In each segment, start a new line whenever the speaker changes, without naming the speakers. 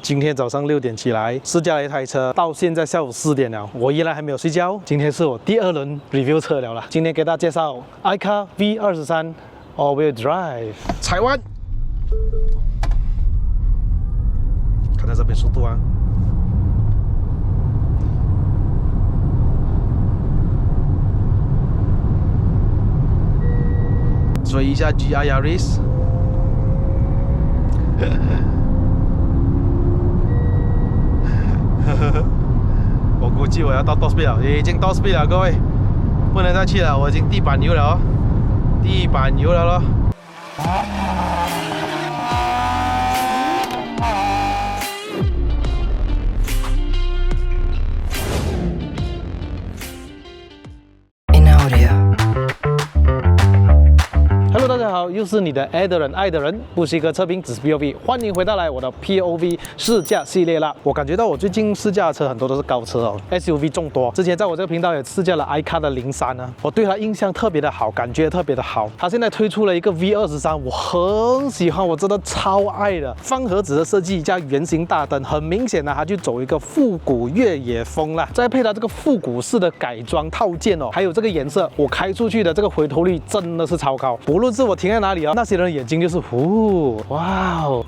今天早上6点起来，试驾了一台车，到现在下午4点了，我依然还没有睡觉。今天是我第2轮 review 车了啦。今天给大家介绍 iCar V23 All-Wheel Drive。踩弯，看到这边速度啊。 追一下 GR Yaris， 我估计我要到 top speed 了，已经 top speed 了，各位，不能再去了，我已经地板油了哦，地板油了咯。 大家好，又是你的爱的人，不是一个测评，只是 POV。欢迎回到我的 POV 试驾系列啦。我感觉到我最近试驾的车很多都是高车哦 ，SUV 众多。之前在我这个频道也试驾了 iCar 的03呢，我对它印象特别的好，感觉特别的好。它现在推出了一个 V23，我很喜欢，我真的超爱的。方盒子的设计加圆形大灯，很明显呢，它就走一个复古越野风啦。再配它这个复古式的改装套件哦，还有这个颜色，我开出去的这个回头率真的是超高，不论是我停在哪里啊，那些人的眼睛就是哇哦。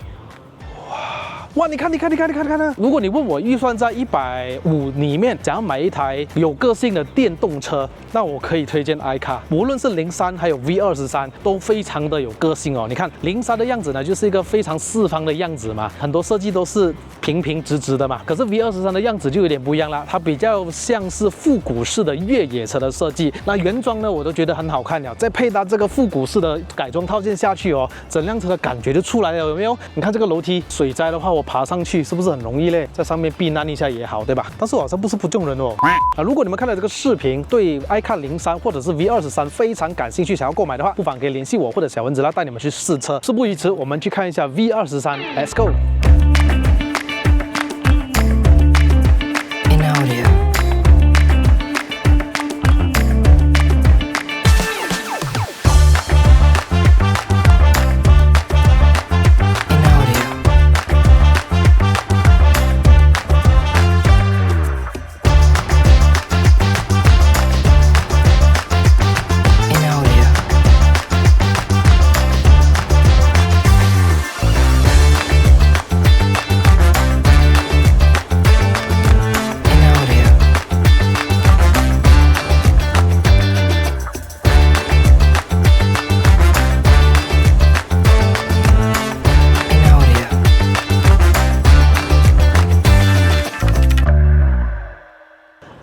哇，你看呢！如果你问我预算在150里面，想要买一台有个性的电动车，那我可以推荐 iCar。无论是03还有 V23，都非常的有个性哦。你看03的样子呢，就是一个非常四方的样子嘛，很多设计都是平平直直的嘛。可是 V23的样子就有点不一样啦，它比较像是复古式的越野车的设计。那原装呢，我都觉得很好看了，再配搭这个复古式的改装套件下去哦，整辆车的感觉就出来了，有没有？你看这个楼梯，水灾的话，我爬上去是不是很容易嘞？在上面避难一下也好，对吧？但是我好像不是不救人哦。如果你们看了这个视频，对 iCar 03或者是 V23非常感兴趣，想要购买的话，不妨可以联系我或者小蚊子啦，带你们去试车。事不宜迟，我们去看一下 V23，Let's go。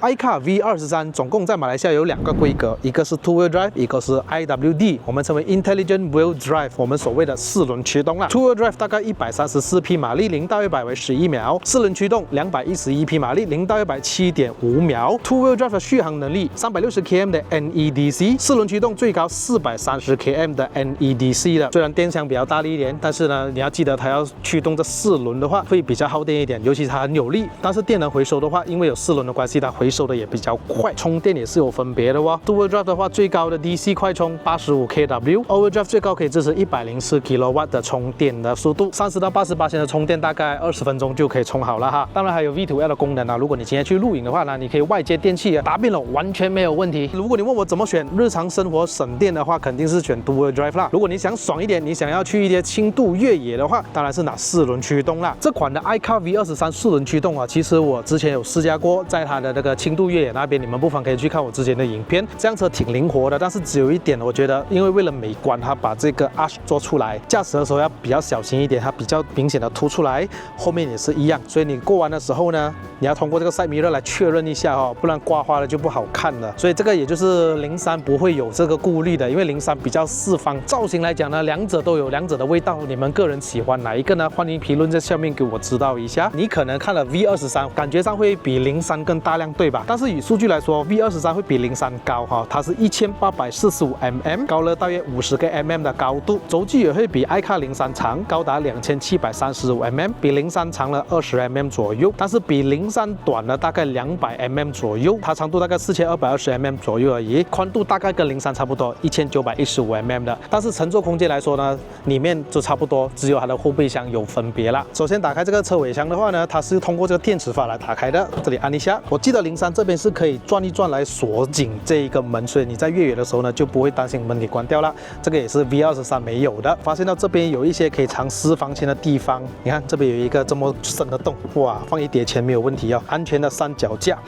iCar V23总共在马来西亚有2个规格，一个是 Two-Wheel Drive， 一个是 IWD， 我们称为 Intelligent Wheel Drive， 我们所谓的4轮驱动啦。Two-Wheel Drive 大概134匹马力，0到100为11秒；4轮驱动211匹马力，0到100 7.5秒。Two-Wheel Drive 的续航能力360 km 的 NEDC，4轮驱动最高430 km 的 NEDC 的。虽然电箱比较大力一点，但是呢，你要记得它要驱动这4轮的话，会比较耗电一点，尤其它很有力。但是电能回收的话，因为有4轮的关系，它回收的也比较快，充电也是有分别的哦。Two-Wheel Drive 的话，最高的 DC 快充85 kW，All-Wheel Drive 最高可以支持104 kW 的充电的速度，30到88%的充电大概20分钟就可以充好了哈。当然还有 V2L 的功能啊，如果你今天去露营的话呢，你可以外接电器啊，答辩了完全没有问题。如果你问我怎么选日常生活省电的话，肯定是选 Two-Wheel Drive 啦。如果你想爽一点，你想要去一些轻度越野的话，当然是拿4轮驱动啦。这款的 iCar V23 4轮驱动啊，其实我之前有试驾过，在它的那个轻度越野那边，你们不妨可以去看我之前的影片。这辆车挺灵活的，但是只有一点，我觉得因为为了美观，它把这个 arch 做出来，驾驶的时候要比较小心一点，它比较明显的凸出来，后面也是一样。所以你过弯的时候呢，你要通过这个 side mirror 来确认一下哦，不然刮花了就不好看了。所以这个也就是03不会有这个顾虑的，因为03比较四方。造型来讲呢，两者都有两者的味道，你们个人喜欢哪一个呢？欢迎评论在下面给我知道一下。你可能看了 V23，感觉上会比03更大辆，对吧？吧？但是以数据来说 ，V23 会比03高哈，它是1845mm，高了大约50个 mm 的高度，轴距也会比 iCar03长，高达2735mm，比03长了20mm 左右，但是比03短了大概200mm 左右，它长度大概4220mm 左右而已，宽度大概跟03差不多1915mm 的，但是乘坐空间来说呢，里面就差不多，只有它的后备箱有分别啦。首先打开这个车尾箱的话呢，它是通过这个电磁阀来打开的，这里按一下。我记得03这边是可以转一转来锁紧这一个门，所以你在越野的时候呢，就不会担心门给关掉了。这个也是 V23没有的。发现到这边有一些可以藏私房钱的地方，你看这边有一个这么深的洞，哇，放一叠钱没有问题哦。安全的三脚架。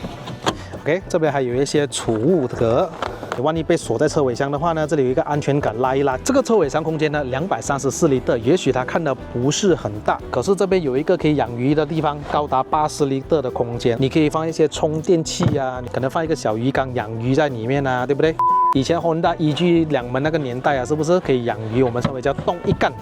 OK， 这边还有一些储物格。万一被锁在车尾箱的话呢，这里有一个安全杆拉一拉。这个车尾箱空间呢，234litre，也许它看的不是很大，可是这边有一个可以养鱼的地方，高达80litre的空间，你可以放一些充电器啊，你可能放一个小鱼缸养鱼在里面啊，对不对？以前 Honda EG2门那个年代啊，是不是可以养鱼？我们称为叫动一干。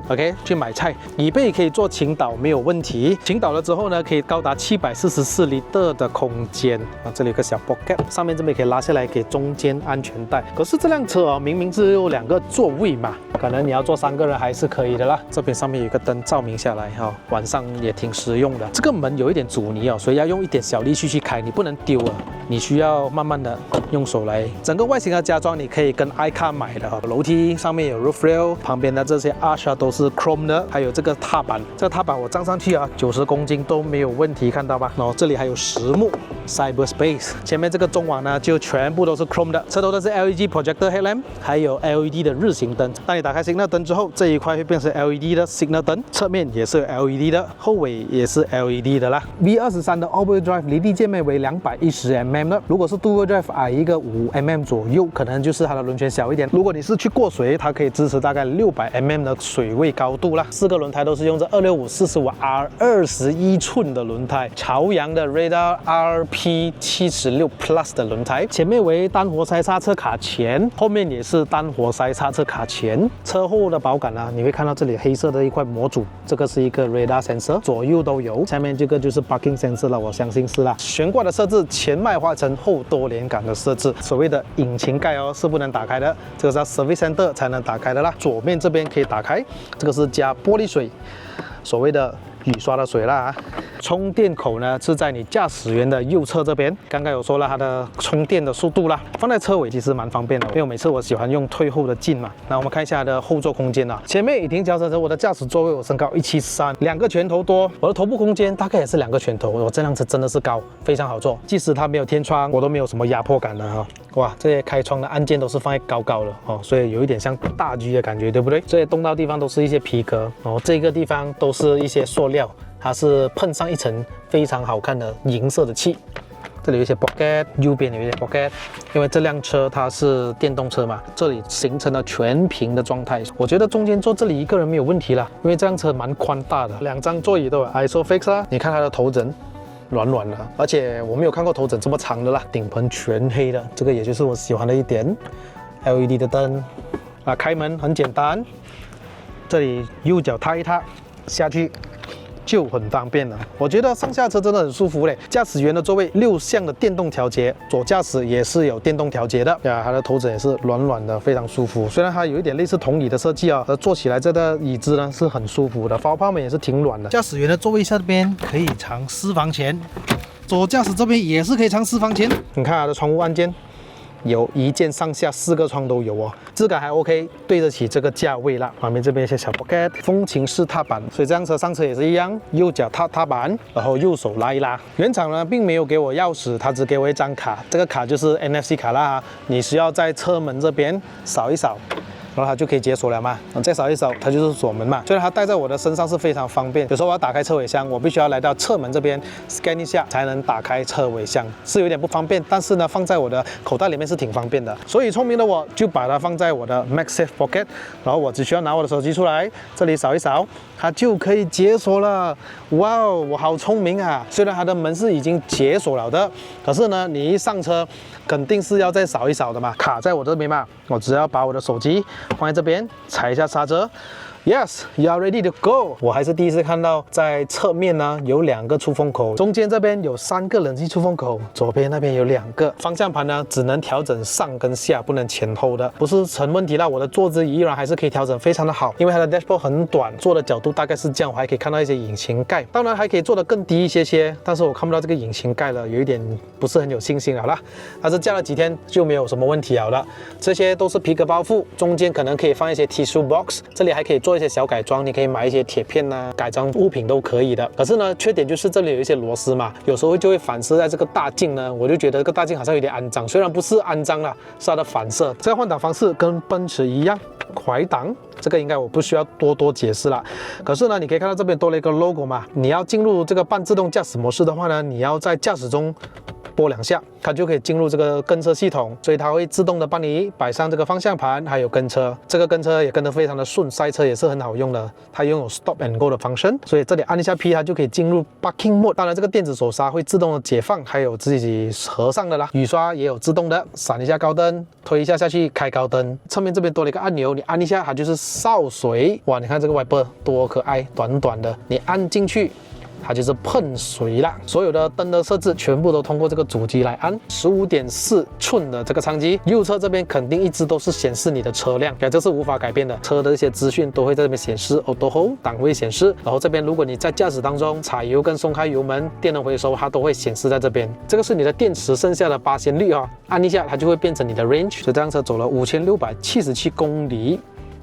OK， 去买菜，椅背可以做倾倒没有问题。倾倒了之后呢，可以高达744litre的空间啊。这里有个小 pocket， 上面这边可以拉下来给中间安全带。可是这辆车啊，明明是有2个座位嘛，可能你要坐3个人还是可以的啦。这边上面有一个灯照明下来哈，晚上也挺实用的。这个门有一点阻尼哦，所以要用一点小力气去开，你不能丢啊，你需要慢慢的用手来。整个外形的加装你可以跟 iCar 买的哈，楼梯上面有 roof rail， 旁边的这些 arch 都是 chrome 的，还有这个踏板，这个踏板我站上去啊，90公斤都没有问题，看到吧？然后这里还有实木 cyberspace， 前面这个中网呢就全部都是 chrome 的，车头的是 LED projector headlamp， 还有 LED 的日行灯。当你打开 signal 灯之后，这一块会变成 LED 的 signal 灯，侧面也是有 LED 的，后尾也是 LED 的啦。V23 的 all-wheel drive 离地界面为210mm 的，如果是 dual drive 矮一个5mm 左右，可能就是它的轮圈小一点。如果你是去过水，它可以支持大概600mm 的水位高度啦。4个轮胎都是用这265/45R 21寸的轮胎，朝阳的 Radar RP76 Plus 的轮胎，前面为单活塞刹车卡钳，后面也是单活塞刹车卡钳。车后的保杆啊，你会看到这里黑色的一块模组，这个是一个 Radar sensor， 左右都有。下面这个就是 Parking sensor 了，我相信是啦。悬挂的设置，前麦花臣后多连杆的设置，所谓的引擎盖哦是不能打开的，这个是要 Service Center 才能打开的啦。左面这边可以打开，这个是加玻璃水，所谓的雨刷的水啦。充电口呢是在你驾驶员的右侧这边，刚刚有说了它的充电的速度啦，放在车尾其实蛮方便的，因为每次我喜欢用退后的镜嘛。那我们看一下它的后座空间啊，前面已经调整成我的驾驶座位，我身高173，2个拳头多，我的头部空间大概也是2个拳头，我这辆车真的是高，非常好坐，即使它没有天窗，我都没有什么压迫感的哈。哇，这些开窗的按键都是放在高高的哦，所以有一点像大 G 的感觉，对不对？这些动到地方都是一些皮革哦，这个地方都是一些塑料，它是喷上一层非常好看的银色的漆。这里有一些 pocket， 右边有一些 pocket， 因为这辆车它是电动车嘛，这里形成了全屏的状态。我觉得中间坐这里一个人没有问题啦，因为这辆车蛮宽大的，2张座椅都有 ISOFIX 啊。你看它的头枕。软软的，而且我没有看过头枕这么长的啦，顶棚全黑的，这个也就是我喜欢的一点。LED 的灯啊，开门很简单，这里右脚踏一踏下去就很方便了。我觉得上下车真的很舒服嘞。驾驶员的座位6项的电动调节，左驾驶也是有电动调节的呀，它的头枕也是软软的，非常舒服。虽然它有一点类似桶椅的设计啊，而坐起来这个椅子呢是很舒服的，防泡面也是挺软的。驾驶员的座位下边可以藏私房钱，左驾驶这边也是可以藏私房钱。你看它的窗户按键。有一键上下4个窗都有哦，质感还 OK， 对得起这个价位啦。旁边这边一些小 pocket， 风琴式踏板，所以这辆车上车也是一样，右脚踏踏板，然后右手拉一拉。原厂呢并没有给我钥匙，它只给我一张卡，这个卡就是 NFC 卡啦，你需要在车门这边扫一扫。然后它就可以解锁了嘛，再扫一扫，它就是锁门嘛。虽然它带在我的身上是非常方便，有时候我要打开车尾箱，我必须要来到侧门这边 scan 一下才能打开车尾箱，是有点不方便。但是呢，放在我的口袋里面是挺方便的。所以聪明的我就把它放在我的 MagSafe Pocket， 然后我只需要拿我的手机出来，这里扫一扫，它就可以解锁了。哇哦，我好聪明啊！虽然它的门是已经解锁了的，可是呢，你一上车肯定是要再扫一扫的嘛，卡在我这边嘛，我只要把我的手机放在这边，踩一下刹车， Yes, you are ready to go。我还是第一次看到，在侧面呢有2个出风口，中间这边有3个冷气出风口，左边那边有2个。方向盘呢只能调整上跟下，不能前后的，不是成问题啦。我的坐姿依然还是可以调整非常的好，因为它的 dashboard 很短，坐的角度大概是这样，我还可以看到一些引擎盖，当然还可以做得更低一些，但是我看不到这个引擎盖了，有一点不是很有信心了啦。但是驾了几天就没有什么问题了。这些都是皮革包覆，中间可能可以放一些 tissue box， 这里还可以做一些小改装，你可以买一些铁片啊，改装物品都可以的。可是呢，缺点就是这里有一些螺丝嘛，有时候就会反射在这个大镜呢，我就觉得这个大镜好像有点肮脏，虽然不是肮脏啦，是它的反射。这个换挡方式跟奔驰一样，怀档。这个应该我不需要多解释了。可是呢，你可以看到这边多了一个 logo 嘛，你要进入这个半自动驾驶模式的话呢，你要在驾驶中拨2下，它就可以进入这个跟车系统，所以它会自动的帮你摆上这个方向盘，还有跟车。这个跟车也跟得非常的顺，塞车也是很好用的。它拥有 stop and go 的 function， 所以这里按一下 P， 它就可以进入 parking mode。当然，这个电子手刹会自动的解放，还有自己合上的啦。雨刷也有自动的，闪一下高灯，推一下下去开高灯。侧面这边多了一个按钮，你按一下它就是扫水。哇，你看这个 wiper 多可爱，短短的，你按进去。它就是喷水啦，所有的灯的设置全部都通过这个主机来按。15.4寸的这个舱机，右侧这边肯定一直都是显示你的车辆，这是无法改变的。车的一些资讯都会在这边显示 ，Auto Hold 档位显示，然后这边如果你在驾驶当中踩油跟松开油门，电能回收它都会显示在这边。这个是你的电池剩下的%率啊，按一下它就会变成你的 range。所以这辆车走了5677公里。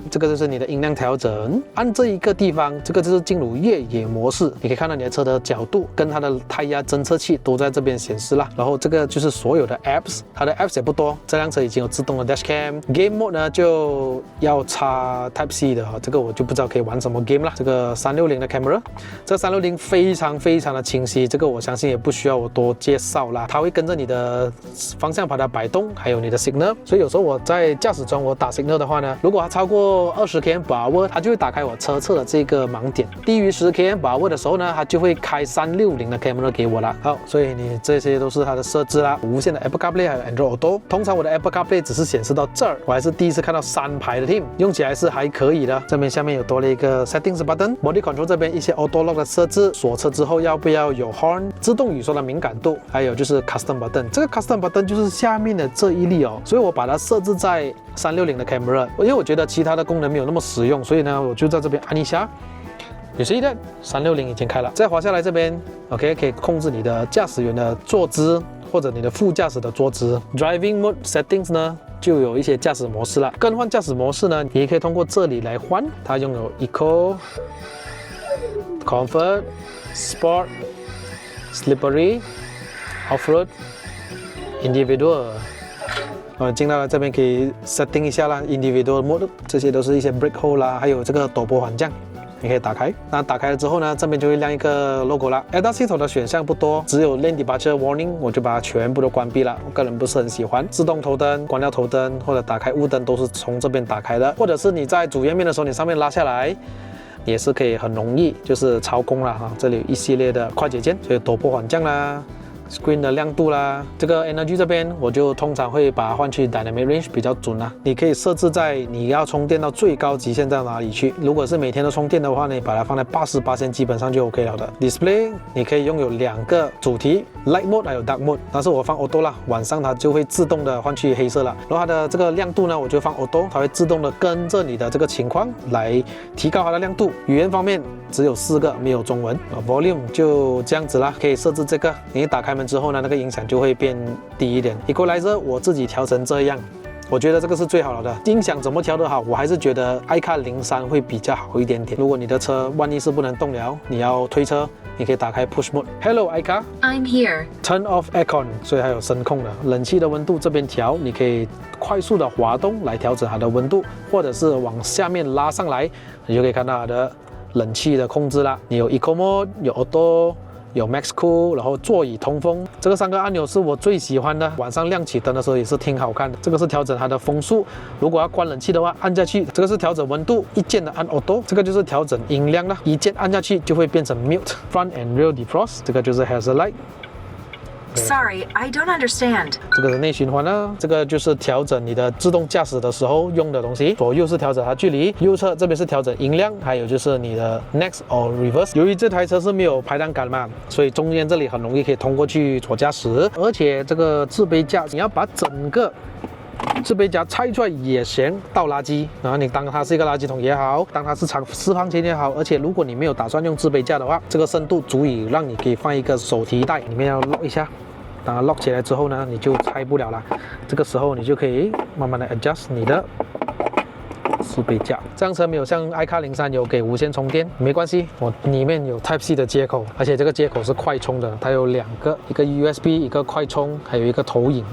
这个就是你的音量调整，按这一个地方，这个就是进入越野模式。你可以看到你的车的角度跟它的胎压侦测器都在这边显示啦。然后这个就是所有的 apps， 它的 apps 也不多。这辆车已经有自动的 dashcam，game mode 呢就要插 Type C 的哈，这个我就不知道可以玩什么 game 啦。这个360的 camera， 这360非常的清晰，这个我相信也不需要我多介绍啦。它会跟着你的方向盘的摆动，还有你的 signal， 所以有时候我在驾驶中我打 signal 的话呢，如果它超过20 km/h， 它就会打开我车侧的这个盲点。低于10 km/h 的时候呢，它就会开360的 camera 给我了。好，所以你这些都是它的设置啦。无线的 Apple CarPlay 还有 Android Auto。通常我的 Apple CarPlay 只是显示到这儿，我还是第一次看到3排的 team， 用起来是还可以的。这边下面有多了一个 Settings button，Body Control 这边一些 Auto Lock 的设置，锁车之后要不要有 Horn， 自动雨刷的敏感度，还有就是 Custom Button。这个 Custom Button 就是下面的这一粒哦，所以我把它设置在360的 camera， 因为我觉得其他的功能没有那么实用，所以呢，我就在这边按一下。You see that？ 360已经开了，再滑下来这边 ，OK， 可以控制你的驾驶员的坐姿或者你的副驾驶的坐姿。Driving Mode Settings 呢，就有一些驾驶模式了。更换驾驶模式呢，你也可以通过这里来换。它拥有 Eco、Comfort、Sport、Slippery、Off-Road、Individual。进到了这边可以 setting 一下啦 ，individual mode， 这些都是一些 brake hold 啦，还有这个陡坡缓降，你可以打开。那打开了之后呢，这边就会亮一个 logo 啦。ADAS 系统的选项不多，只有 Lane Departure Warning， 我就把它全部都关闭了。我个人不是很喜欢。自动头灯、关掉头灯或者打开雾灯都是从这边打开的，或者是你在主页面的时候，你上面拉下来。也是可以很容易，就是操控啦哈。这里有一系列的快捷键，所以陡坡缓降啦。Screen 的亮度啦，这个 Energy 这边我就通常会把它换去 Dynamic Range 比较准啦。你可以设置在你要充电到最高极限在哪里去。如果是每天都充电的话呢，你把它放在80%基本上就 OK 了的。Display 你可以拥有2个主题 ，Light Mode 还有 Dark Mode， 但是我放 Auto 啦，晚上它就会自动的换去黑色了。然后它的这个亮度呢，我就放 Auto， 它会自动的跟着你的这个情况来提高它的亮度。语言方面只有4个，没有中文。Volume 就这样子啦，可以设置这个，你打开门之后呢，那个音响就会变低一点。Equalizer 我自己调成这样，我觉得这个是最好了的。音响怎么调得好，我还是觉得 iCar 03会比较好一点点。如果你的车万一是不能动了，你要推车，你可以打开 Push Mode。Hello iCar，
I'm here。Turn
off aircon， 所以还有声控的。冷气的温度这边调，你可以快速的滑动来调整它的温度，或者是往下面拉上来，你就可以看到它的冷气的控制啦。你有 Eco Mode， 有 Auto。有 Max Cool， 然后座椅通风，这个3个按钮是我最喜欢的。晚上亮起灯的时候也是挺好看的。这个是调整它的风速，如果要关冷气的话，按下去。这个是调整温度，一键的按 Auto。这个就是调整音量了，一键按下去就会变成 Mute。Front and Rear Defrost， 这个就是 Hazard Light。
Sorry, I don't understand.
这个是内循环啦，这个就是调整你的自动驾驶的时候用的东西。左右是调整它距离，右侧这边是调整音量，还有就是你的 next or reverse。由于这台车是没有排档杆嘛，所以中间这里很容易可以通过去左驾驶，而且这个置杯架你要把整个置杯架拆出来也行，倒垃圾。然后你当它是一个垃圾桶也好，当它是私房钱也好，而且如果你没有打算用置杯架的话，这个深度足以让你可以放一个手提袋，里面要 lock 一下。当它 lock 起来之后呢，你就拆不了了。这个时候你就可以慢慢的 adjust 你的置杯架。这辆车没有像iCar03有给无线充电，没关系，我里面有 Type C 的接口，而且这个接口是快充的，它有2个，一个 USB， 一个快充，还有一个投影。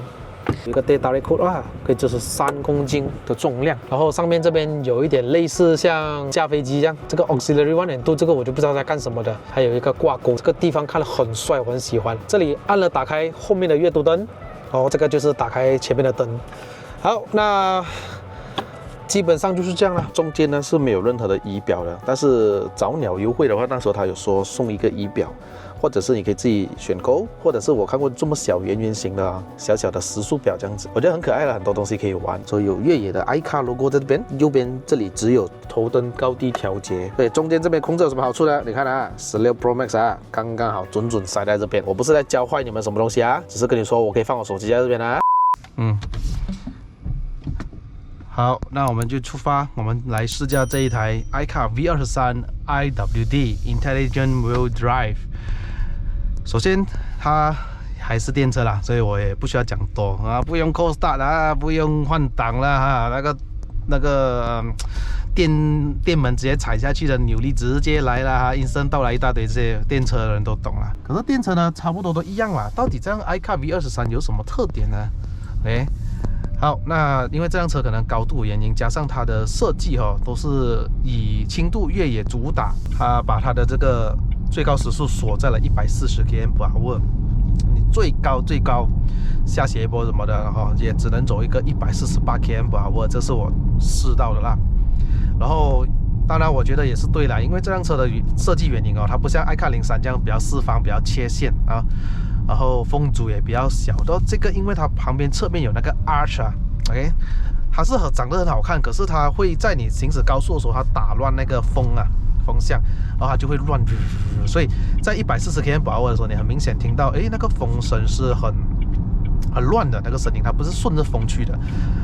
有一个 data record 啊，可以支持3公斤的重量。然后上面这边有一点类似像驾飞机一样，这个 auxiliary 1.2这个我就不知道在干什么的。还有一个挂钩，这个地方看了很帅，我很喜欢。这里按了打开后面的阅读灯，然后这个就是打开前面的灯。好，那基本上就是这样了。
中间呢是没有任何的仪表的，但是早鸟优惠的话，那时候他有说送一个仪表。或者是你可以自己选购，或者是我看过这么小圆形的小小的时速表这样子，我觉得很可爱了，很多东西可以玩。所以有越野的 iCar logo 在这边，右边这里只有头灯高低调节。对，中间这边空着有什么好处呢？你看啊，16 Pro Max 啊，刚刚好准塞在这边。我不是在教坏你们什么东西啊，只是跟你说我可以放我手机在这边啊。
好，那我们就出发，我们来试驾这一台 iCar V23 IWD Intelligent Wheel Drive。首先，它还是电车啦，所以我也不需要讲多啊，不用 cold start 啊，不用换挡啦哈，那个电门直接踩下去的扭力直接来啦，instant 到来一大堆，这些电车的人都懂啦。可是电车呢，差不多都一样啦。到底这辆 iCar V23有什么特点呢？好，那因为这辆车可能高度原因，加上它的设计都是以轻度越野主打，它把它的这个最高时速锁在了140 km/h， 你最高下斜坡什么的也只能走一个148 km/h， 这是我试到的啦。然后当然我觉得也是对啦，因为这辆车的设计原因它不像iCar03这样比较四方比较切线啊，然后风阻也比较小。然后这个因为它旁边侧面有那个 arch 啊 ，OK， 它是长得很好看，可是它会在你行驶高速的时候，它打乱那个风向，然后它就会乱，所以在140 km/h 的时候，你很明显听到，那个风声是很乱的那个声音，它不是顺着风去的。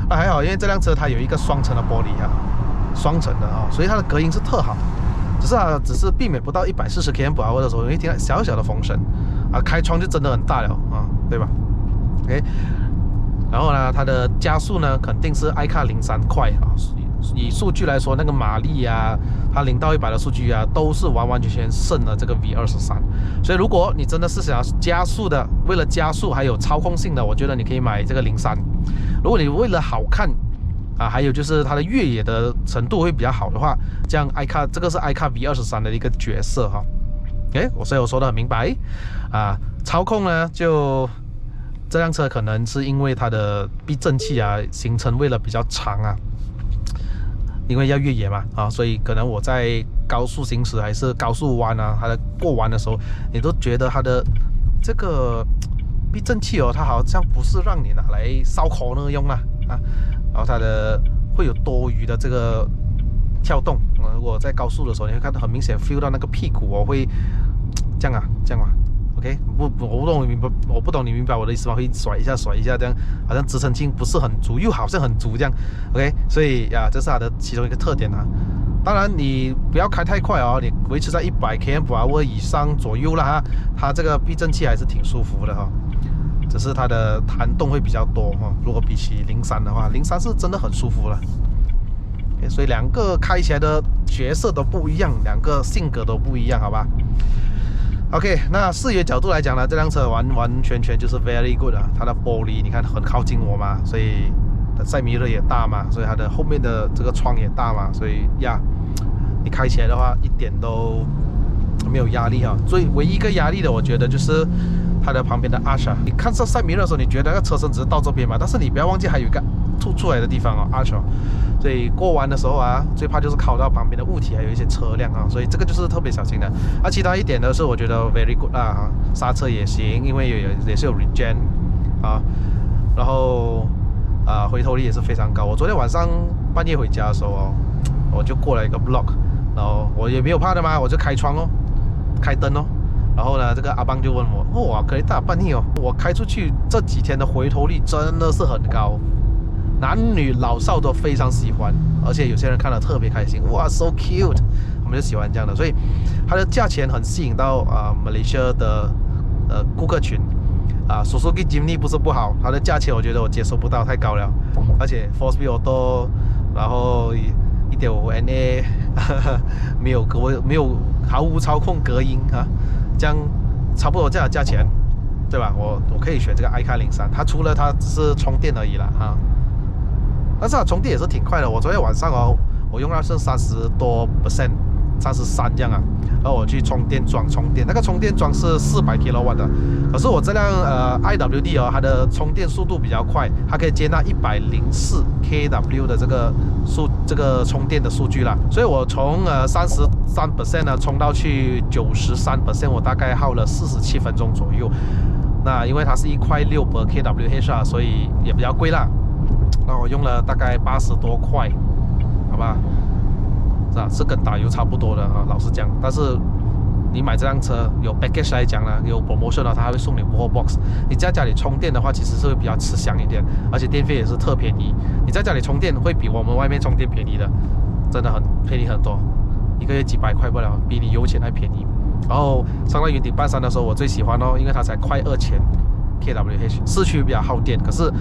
还好，因为这辆车它有一个双层的玻璃双层的所以它的隔音是特好。只是避免不到140 km/h 的时候，你会听到小小的风声开窗就真的很大了对吧 ？OK， 然后呢，它的加速呢肯定是iCar03快以数据来说，那个马力它0到100的数据都是完完全全胜了这个 V23。所以如果你真的是想要加速的，为了加速还有操控性的，我觉得你可以买这个03。如果你为了好看还有就是它的越野的程度会比较好的话，这样这个是iCar V23的一个角色所以我说的很明白操控呢就。这辆车可能是因为它的避震器行程为了比较长因为要越野嘛所以可能我在高速行驶还是高速弯它的过弯的时候，你都觉得它的这个避震器它好像不是让你拿来烧烤那用然后它的会有多余的这个跳动如果在高速的时候，你会看到很明显 feel 到那个屁股会这样嘛。OK， 我不懂你明白我的意思吗？会甩一下，这样好像支撑性不是很足，又好像很足这样。OK， 所以这是它的其中一个特点当然你不要开太快你维持在100 km/h 以上左右啦它这个避震器还是挺舒服的只是它的弹动会比较多如果比起03的话，03是真的很舒服了。所以两个开起来的角色都不一样，两个性格都不一样，好吧？OK， 那视觉角度来讲呢，这辆车完全就是 very good 它的玻璃你看很靠近我嘛，所以赛米勒也大嘛，所以它的后面的这个窗也大嘛，所以你开起来的话一点都没有压力所以唯一一个压力的，我觉得就是它的旁边的 arch 啊，你看这side mirror的时候，你觉得那个车身只是到这边嘛，但是你不要忘记还有一个凸出来的地方哦 arch 哦，所以过弯的时候啊，最怕就是靠到旁边的物体，还有一些车辆啊，所以这个就是特别小心的。其他一点呢是我觉得 very good 啦，刹车也行，因为也是有 regen 啊，然后回头率也是非常高。我昨天晚上半夜回家的时候哦，我就过了一个 block， 然后我也没有怕的嘛，我就开窗哦，开灯哦。然后呢，这个阿邦就问我，哇，可以大半夜哦，我开出去这几天的回头率真的是很高，男女老少都非常喜欢，而且有些人看了特别开心，哇 ，so cute， 我们就喜欢这样的，所以它的价钱很吸引到马来西亚的顾客群Suzuki Jimny 不是不好，它的价钱我觉得我接受不到，太高了，而且 4-speed auto， 然后1.5 NA， 没有毫无操控隔音啊。这样差不多这样的价钱，对吧？我可以选这个 iCar03， 它除了它只是充电而已啦但是它充电也是挺快的。我昨天晚上哦，我用到是30多%， 33这样啊，然后我去充电桩充电，那个充电桩是400 kW 的，可是我这辆IWD 哦，它的充电速度比较快，它可以接纳104 kW 的这个充电的数据啦，所以我从33% 呢充到去93%，我大概耗了47分钟左右。那因为它是1.6块kWh 啊，所以也比较贵啦。那我用了大概80多块，好吧？是跟打油差不多的啊，老实讲。但是你买这辆车有 package 来讲呢，有 promotion 呢，它还会送你 wall box。你在家里充电的话，其实是会比较吃香一点，而且电费也是特便宜。你在家里充电会比我们外面充电便宜的，真的很便宜很多，一个月几百块不了，比你油钱还便宜。然后上到云顶半山的时候，我最喜欢哦，因为它才快2000 kWh， 市区比较耗电，可是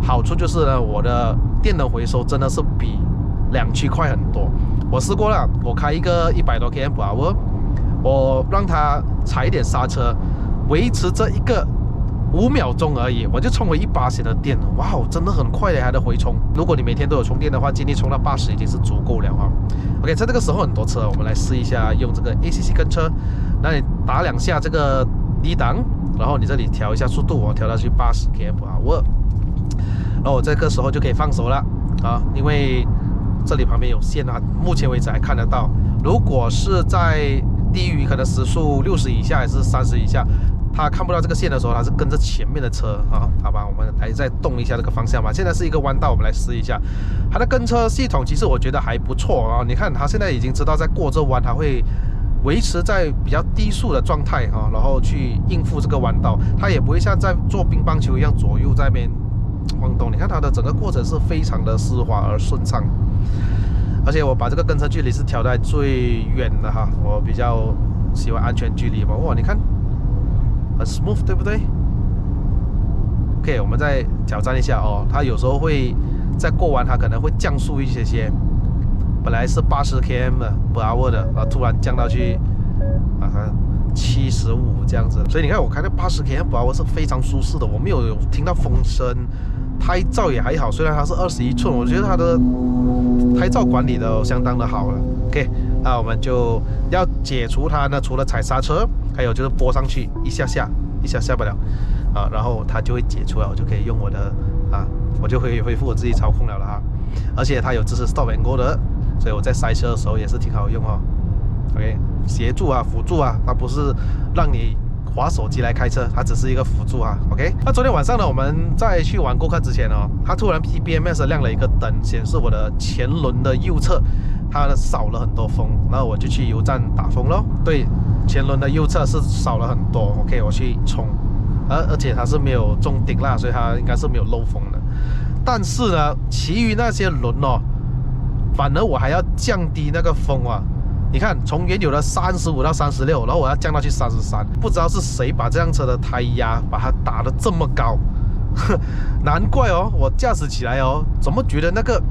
好处就是呢，我的电能回收真的是比2区快很多。我试过了，我开一个100多 km/h， 我让它踩一点刹车，维持这一个5秒钟而已，我就充回1%的电，哇，真的很快的，它的回充。如果你每天都有充电的话，尽力充到80已经是足够了啊。OK， 在这个时候很多车，我们来试一下用这个 ACC 跟车，那你打2下这个低档，然后你这里调一下速度，我调到去80 km/h， 然后我这个时候就可以放手了啊，因为这里旁边有线啊，目前为止还看得到。如果是在低于可能时速60以下还是30以下，它看不到这个线的时候，它是跟着前面的车啊。好吧，我们来再动一下这个方向吧。现在是一个弯道，我们来试一下它的跟车系统。其实我觉得还不错啊。你看它现在已经知道在过这弯，它会维持在比较低速的状态啊，然后去应付这个弯道，它也不会像在做乒乓球一样左右在那边晃动。你看它的整个过程是非常的丝滑而顺畅。而且我把这个跟车距离是调在最远的哈，我比较喜欢安全距离嘛。哇，你看很 smooth， 对不对 ？OK， 我们再挑战一下哦。它有时候会在过弯，它可能会降速一些，本来是80 km/h 的，然后突然降到去75这样子。所以你看我开的80 km/h 是非常舒适的，我没有听到风声。胎噪也还好，虽然它是21寸，我觉得它的胎噪管理的相当的好了。OK， 那我们就要解除它呢，除了踩刹车，还有就是拨上去一下不了啊，然后它就会解除了，我就可以用我的我就可以恢复我自己操控了哈。而且它有支持 Stop and Go 的，所以我在塞车的时候也是挺好用哦。OK， 协助辅助它不是让你滑手机来开车，它只是一个辅助OK， 那昨天晚上呢，我们在去玩Go Kart之前哦，它突然 PBMS 亮了一个灯，显示我的前轮的右侧它少了很多风，然后我就去油站打风咯。对，前轮的右侧是少了很多。OK， 我去冲，而且它是没有中顶啦，所以它应该是没有漏风的。但是呢，其余那些轮哦，反而我还要降低那个风你看，从原有的35到36，然后我要降到去33，不知道是谁把这辆车的胎压把它打得这么高，难怪我驾驶起来怎么觉得那个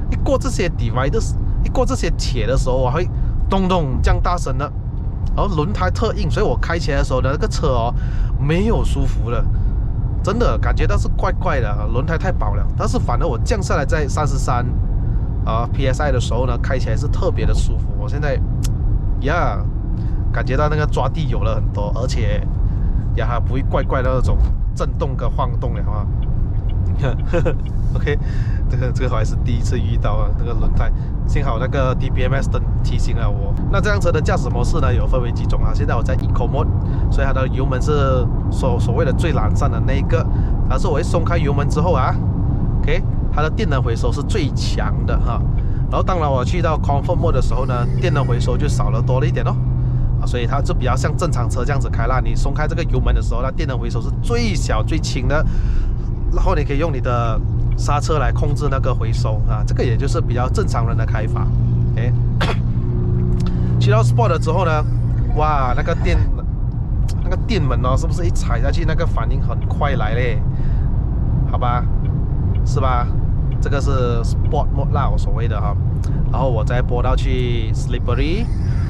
一过这些 divider， 一过这些铁的时候，我会咚咚这样大声的，然后轮胎特硬，所以我开起来的时候呢，那个车没有舒服的，真的感觉到是怪怪的，轮胎太薄了。但是反而我降下来在33。PSI 的时候呢，开起来是特别的舒服。我现在感觉到那个抓地有了很多，而且呀，它不会怪怪的那种震动跟晃动了啊。OK， 这个我还是第一次遇到啊，这个轮胎，幸好那个 DBMS 灯提醒了我。那这辆车的驾驶模式呢，有分为几种啊？现在我在 Eco Mode， 所以它的油门是所谓的最懒散的那一个。但是我一松开油门之后啊 ，OK， 它的电能回收是最强的哈。然后当然我去到 Comfort Mode 的时候呢，电能回收就少了多了一点哦。所以它就比较像正常车这样子开啦。你松开这个油门的时候，它电能回收是最小最轻的，然后你可以用你的刹车来控制那个回收啊，这个也就是比较正常人的开法。哎，去到 Sport 了之后呢，哇，那个电门哦，是不是一踩下去那个反应很快来嘞？好吧，是吧？这个是 Sport Mode 啦，我所谓的哈。然后我再拨到去 Slippery。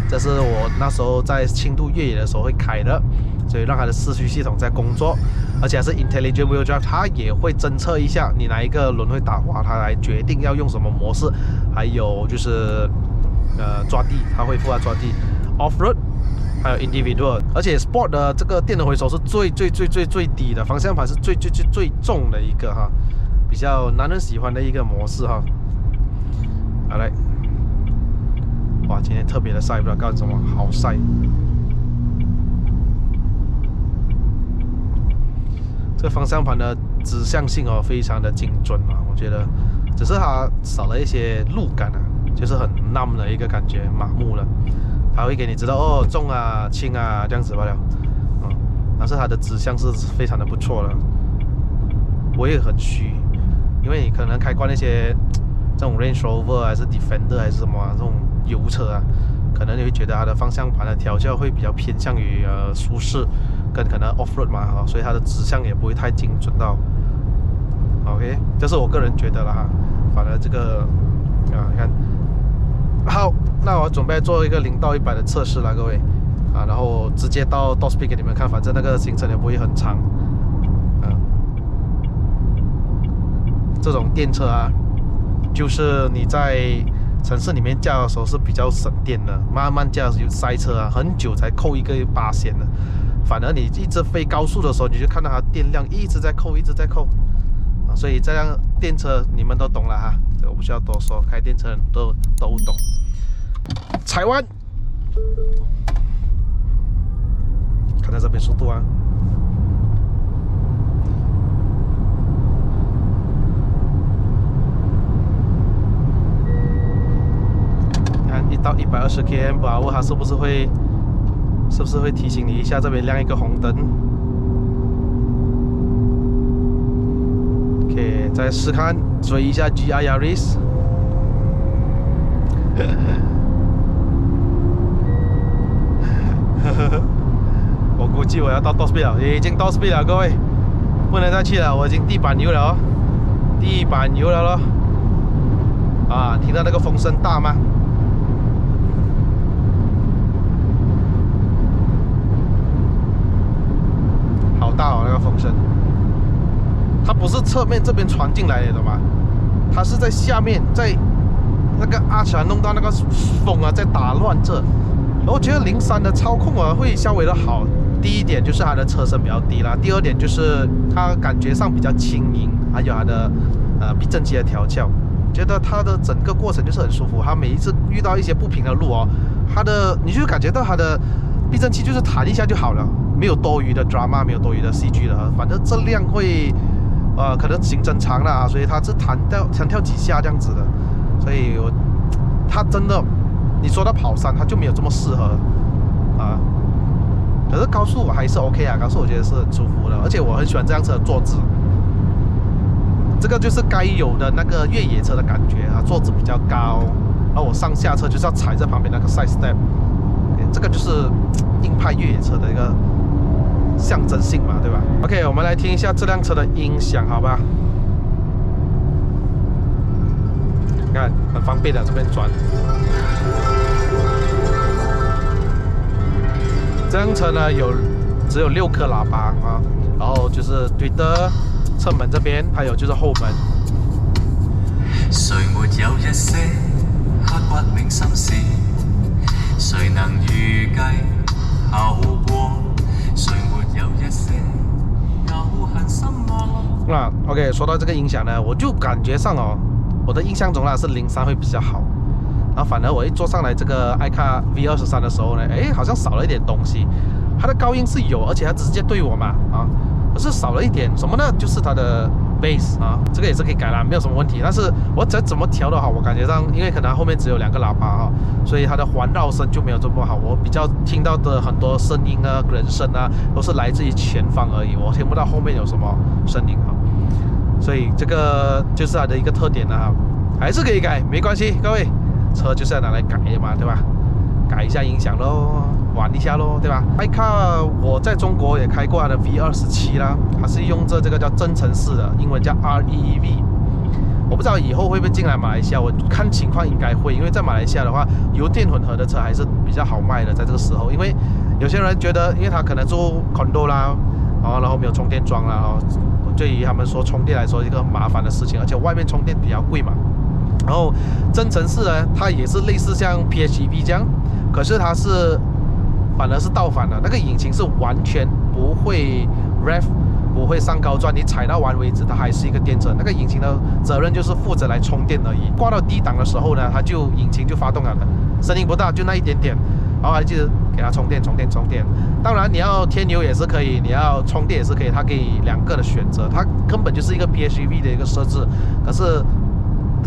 这是我那时候在轻度越野的时候会开的，所以让它的四驱系统在工作，而且还是 Intelligent Wheel Drive， 它也会侦测一下你哪一个轮会打滑，它来决定要用什么模式，还有就是抓地，它会负责抓地 Off Road， 还有 Individual， 而且 Sport 的这个电能回收是最低的，方向盘是最重的一个哈，比较男人喜欢的一个模式哈。好来。哇，今天特别的晒，不知道干什么，好晒。这个方向盘的指向性哦，非常的精准啊，我觉得，只是它少了一些路感啊，就是很 numb 的一个感觉，麻木了。它会给你知道哦，重啊、轻啊这样子罢了，但是它的指向是非常的不错的。我也很虚，因为你可能开惯那些这种 Range Rover 还是 Defender 还是什么这种油车啊，可能你会觉得它的方向盘的调教会比较偏向于舒适，跟可能 Off-road 嘛，所以它的指向也不会太精准到。OK， 这是我个人觉得啦哈。反而这个你看，好，那我准备做一个0到100的测试啦，各位啊，然后直接到 Top Speed 给你们看，反正那个行程也不会很长啊。这种电车啊，就是你在城市里面驾的时候是比较省电的，慢慢驾有塞车啊，很久才扣一个8%的。反而你一直飞高速的时候，你就看到它电量一直在扣，一直在扣啊。所以这辆电车你们都懂了哈，这个我不需要多说，开电车人都懂。踩弯，看到这边速度啊。1到120 km， 把握它是不是会提醒你一下，这边亮一个红灯。OK， 再试看追一下 GR Yaris。我估计我要到 Top Speed 了，已经到 Speed 了，各位，不能再去了，我已经地板油了哦，地板油了咯。啊，听到那个风声大吗？大哦，那个风声，它不是侧面这边传进来的，懂吗？它是在下面，在那个阿强弄到那个风啊，在打乱这。我觉得03的操控啊会稍微的好。第一点就是它的车身比较低啦，第二点就是它感觉上比较轻盈，还有它的避震器的调教，觉得它的整个过程就是很舒服。它每一次遇到一些不平的路哦，你就感觉到它的避震器就是弹一下就好了。没有多余的 drama， 没有多余的 CG 的，反正这辆会，可能行程长了，所以它是弹跳几下这样子的，所以它真的，你说到跑山，它就没有这么适合，啊，可是高速我还是 OK 啊，高速我觉得是很舒服的，而且我很喜欢这辆车的坐姿，这个就是该有的那个越野车的感觉啊，坐姿比较高，然后我上下车就是要踩在旁边那个 side step， 这个就是硬派越野车的一个象征性嘛，对吧 ？OK， 我们来听一下这辆车的音响，好吧？你看，很方便的，这边转。这辆车呢只有6颗喇叭啊，然后就是对的侧门这边，还有就是后门。
谁没有一些刻骨铭心事？谁能预计后果？谁没有一些？
那 OK， 说到这个音响呢，我就感觉上哦，我的印象中啦是03会比较好，然后反而我一坐上来这个爱卡 V23的时候呢，哎，好像少了一点东西。它的高音是有，而且它直接对我嘛啊，可是少了一点什么呢？就是它的 bass 啊，这个也是可以改啦，没有什么问题。但是我怎么调的好，我感觉上，因为可能后面只有2个喇叭啊，所以它的环绕声就没有这么好。我比较听到的很多声音啊、人声啊，都是来自于前方而已，我听不到后面有什么声音啊。所以这个就是它的一个特点啊，还是可以改，没关系，各位，车就是要拿来改的嘛，对吧？改一下音响咯，玩一下咯，对吧？爱卡我在中国也开过它的 V27啦，它是用这个叫增程式的，英文叫 REEV。我不知道以后会不会进来马来西亚，我看情况应该会，因为在马来西亚的话，油电混合的车还是比较好卖的，在这个时候，因为有些人觉得，因为他可能住 condo 啦，然后没有充电桩啦，对于他们说充电来说一个很麻烦的事情，而且外面充电比较贵嘛。然后增程式呢，它也是类似像 PHEV 这样，可是它是反而是倒反的，那个引擎是完全不会 rev， 不会上高转，你踩到完为止，它还是一个电车。那个引擎的责任就是负责来充电而已。挂到低档的时候呢，引擎就发动了的，声音不大，就那一点点。然后还记得给它充电。当然你要添油也是可以，你要充电也是可以，它给2个的选择。它根本就是一个 PHEV 的一个设置，可是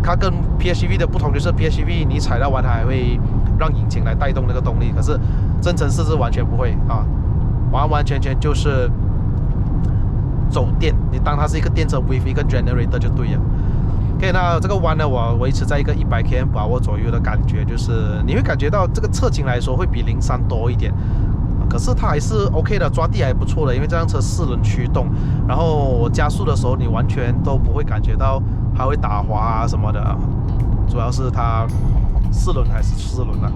它跟 PHEV 的不同就是 PHEV 你踩到完它还会让引擎来带动那个动力，可是增程式是完全不会啊，完全就是走电。你当它是一个电车 with 一个 generator 就对了。OK， 那这个弯呢，我维持在一个100 km 把握左右的感觉，就是你会感觉到这个侧倾来说会比03多一点，可是它还是 OK 的，抓地还不错的，因为这辆车4轮驱动，然后我加速的时候你完全都不会感觉到它会打滑啊什么的，主要是它4轮还是4轮啊，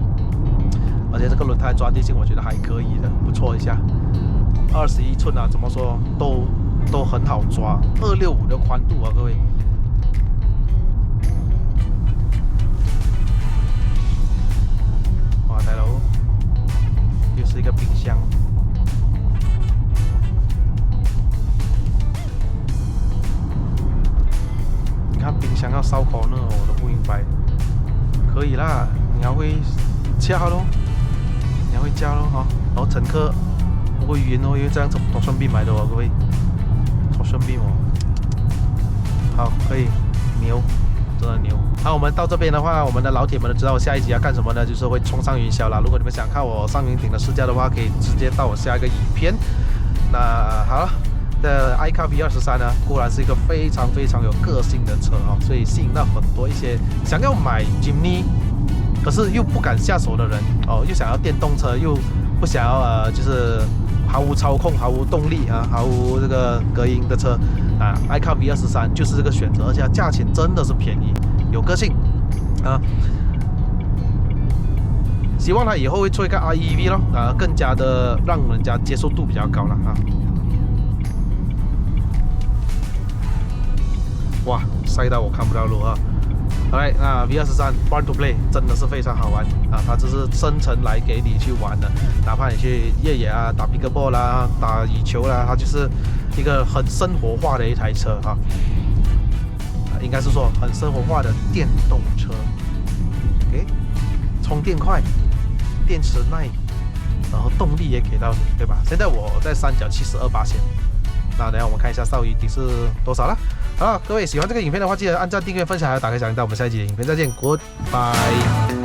而且这个轮胎抓地性我觉得还可以的，不错一下。21寸啊，怎么说都很好抓，265的宽度啊，各位。哇，大佬，又是一个冰箱。你看冰箱要烧烤呢，我都不明白。可以啦，你要会加咯，你要会加咯哈。然后乘客不会晕哦，因为这样子多顺便买的哦，各位，多顺便哦。好，可以，牛，真的牛。好，我们到这边的话，我们的老铁们都知道我下一集要干什么呢？就是会冲上云霄啦。如果你们想看我上云顶的试驾的话，可以直接到我下一个影片。那好了。的 iCar V23呢，固然是一个非常有个性的车哦，所以吸引到很多一些想要买 Jimny， 可是又不敢下手的人哦，又想要电动车，又不想要就是毫无操控、毫无动力啊、毫无这个隔音的车啊 ，iCar V23就是这个选择，而且价钱真的是便宜，有个性啊。希望它以后会做一个 REEV 咯，更加的让人家接受度比较高了啊。哇，晒到我看不到路啊！ Alright， 那 V23 Born to Play 真的是非常好玩啊！它只是生成来给你去玩的，哪怕你去越野啊、打 pickleball 啦、打羽球啦，它就是一个很生活化的一台车啊！应该是说很生活化的电动车。OK， 充电快，电池耐，然后动力也给到你，对吧？现在我在山脚72%，那等下我们看一下邵雨底是多少了。好了，各位喜欢这个影片的话，记得按赞、订阅、分享，还有打开小铃铛。我们下一集的影片再见，Goodbye。